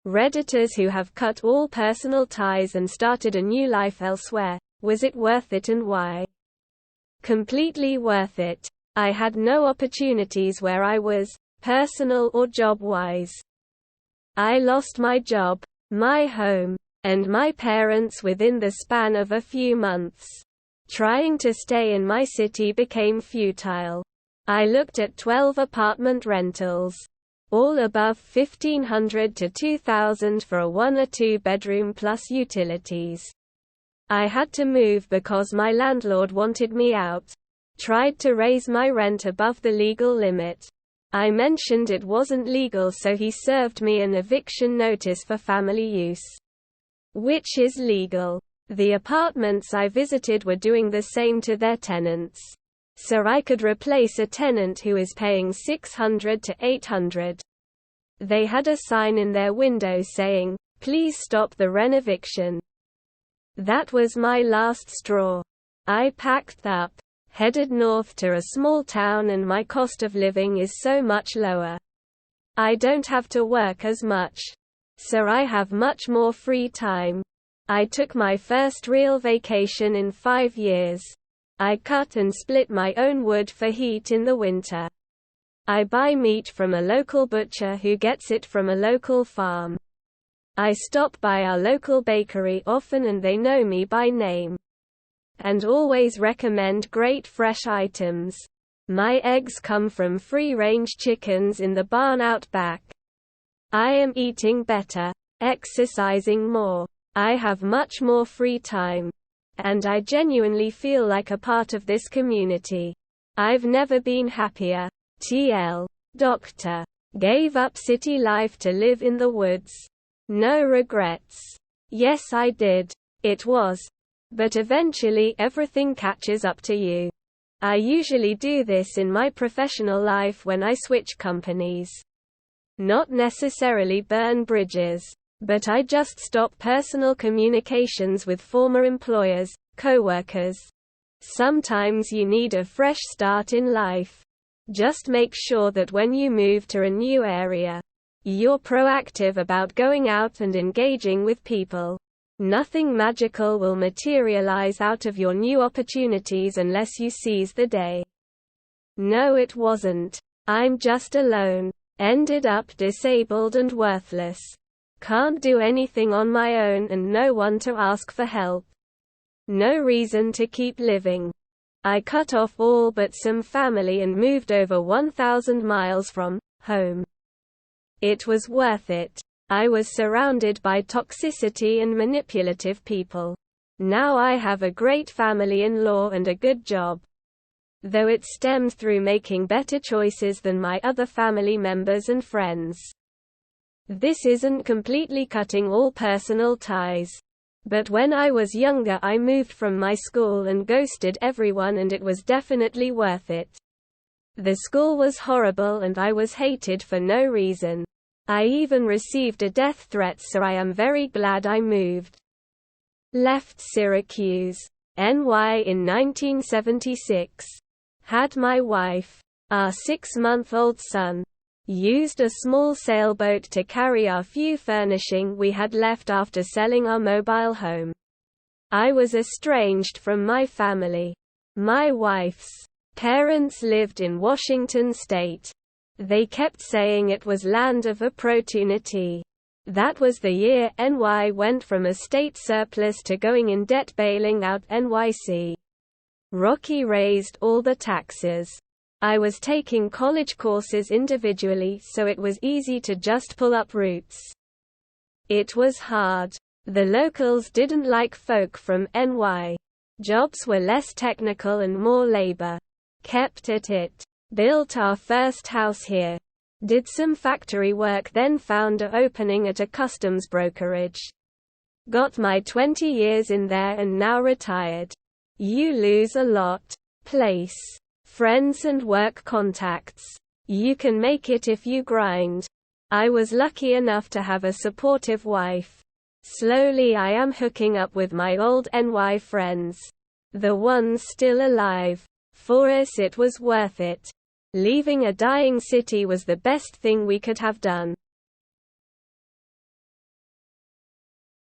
Redditors who have cut all personal ties and started a new life elsewhere. Was it worth it and why? Completely worth it. I had no opportunities where I was, personal or job-wise. I lost my job, my home, and my parents within the span of a few months. Trying to stay in my city became futile. I looked at 12 apartment rentals, all above $1,500 to $2,000 for a 1 or 2 bedroom plus utilities. I had to move because my landlord wanted me out. Tried to raise my rent above the legal limit. I mentioned it wasn't legal, so he served me an eviction notice for family use, which is legal. The apartments I visited were doing the same to their tenants. So I could replace a tenant who is paying $600 to $800. They had a sign in their window saying, "Please stop the rent-eviction." That was my last straw. I packed up, headed north to a small town, and my cost of living is so much lower. I don't have to work as much, so I have much more free time. I took my first real vacation in 5 years. I cut and split my own wood for heat in the winter. I buy meat from a local butcher who gets it from a local farm. I stop by our local bakery often and they know me by name. And always recommend great fresh items. My eggs come from free-range chickens in the barn out back. I am eating better, exercising more. I have much more free time. And I genuinely feel like a part of this community. I've never been happier. TL. Doctor. Gave up city life to live in the woods. No regrets. Yes, I did. It was. But eventually everything catches up to you. I usually do this in my professional life when I switch companies. Not necessarily burn bridges. But I just stop personal communications with former employers, co-workers. Sometimes you need a fresh start in life. Just make sure that when you move to a new area, you're proactive about going out and engaging with people. Nothing magical will materialize out of your new opportunities unless you seize the day. No, it wasn't. I'm just alone. Ended up disabled and worthless. Can't do anything on my own and no one to ask for help. No reason to keep living. I cut off all but some family and moved over 1,000 miles from home. It was worth it. I was surrounded by toxicity and manipulative people. Now I have a great family-in-law and a good job. Though it stemmed through making better choices than my other family members and friends. This isn't completely cutting all personal ties. But when I was younger I moved from my school and ghosted everyone, and it was definitely worth it. The school was horrible and I was hated for no reason. I even received a death threat, so I am very glad I moved. Left Syracuse, NY in 1976. Had my wife, our 6-month-old son. Used a small sailboat to carry our few furnishing we had left after selling our mobile home. I was estranged from my family. My wife's parents lived in Washington state. They kept saying it was land of opportunity. That was the year NY went from a state surplus to going in debt, bailing out NYC. Rocky raised all the taxes. I was taking college courses individually, so it was easy to just pull up roots. It was hard. The locals didn't like folk from NY. Jobs were less technical and more labor. Kept at it. Built our first house here. Did some factory work, then found an opening at a customs brokerage. Got my 20 years in there and now retired. You lose a lot. Place. Friends and work contacts. You can make it if you grind. I was lucky enough to have a supportive wife. Slowly I am hooking up with my old NY friends. The ones still alive. For us it was worth it. Leaving a dying city was the best thing we could have done.